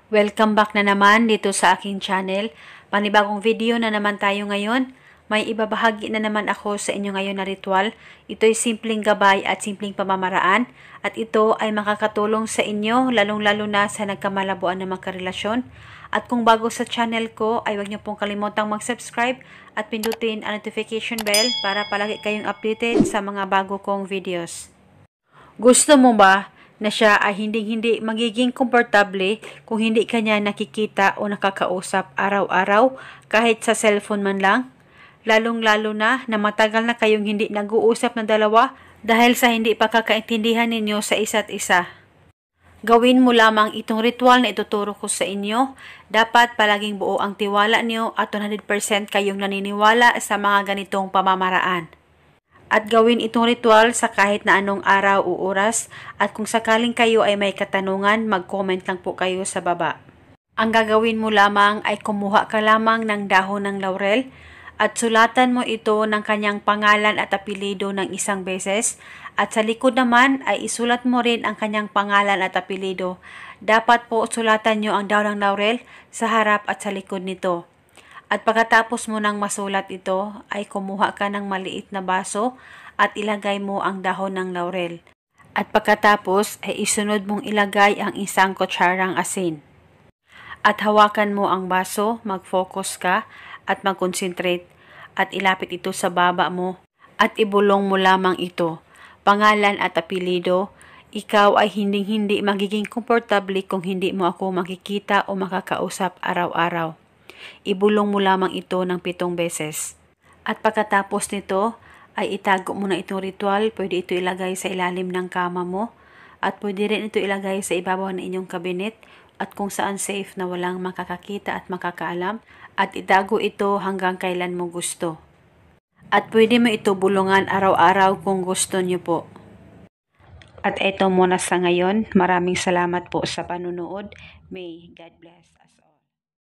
Welcome back na naman dito sa aking channel. Panibagong video na naman tayo ngayon. May ibabahagi na naman ako sa inyo ngayon na ritual. Ito'y simpleng gabay at simpleng pamamaraan. At ito ay makakatulong sa inyo, lalong-lalo na sa nagkamalabuan na magkarelasyon. At kung bago sa channel ko, ay huwag niyo pong kalimutang mag-subscribe at pindutin ang notification bell para palagi kayong updated sa mga bago kong videos. Gusto mo ba na siya ay hindi magiging komportable kung hindi kanya nakikita o nakakausap araw-araw kahit sa cellphone man lang? Lalong-lalo na matagal na kayong hindi nag-uusap na dalawa dahil sa hindi pagkakaintindihan ninyo sa isa't isa. Gawin mo lamang itong ritual na ituturo ko sa inyo. Dapat palaging buo ang tiwala niyo at 100% kayong naniniwala sa mga ganitong pamamaraan. At gawin itong ritual sa kahit na anong araw o oras, at kung sakaling kayo ay may katanungan, mag-comment lang po kayo sa baba. Ang gagawin mo lamang ay kumuha ka lamang ng dahon ng laurel at sulatan mo ito ng kanyang pangalan at apelido ng isang beses, at sa likod naman ay isulat mo rin ang kanyang pangalan at apelido. Dapat po sulatan nyo ang dahon ng laurel sa harap at sa likod nito. At pagkatapos mo nang masulat ito, ay kumuha ka ng maliit na baso at ilagay mo ang dahon ng laurel. At pagkatapos ay isunod mong ilagay ang isang kutsarang asin. At hawakan mo ang baso, mag-focus ka at mag-concentrate at ilapit ito sa baba mo at ibulong mo lamang ito. Pangalan at apelido, ikaw ay hindi magiging komportable kung hindi mo ako makikita o makakausap araw-araw. Ibulong mo lamang ito ng 7 beses. At pagkatapos nito, ay itago mo na itong ritual. Pwede ito ilagay sa ilalim ng kama mo. At pwede rin ito ilagay sa ibabaw ng inyong kabinet. At kung saan safe na walang makakakita at makakaalam. At itago ito hanggang kailan mo gusto. At pwede mo ito bulungan araw-araw kung gusto nyo po. At ito muna sa ngayon. Maraming salamat po sa panunood. May God bless us all.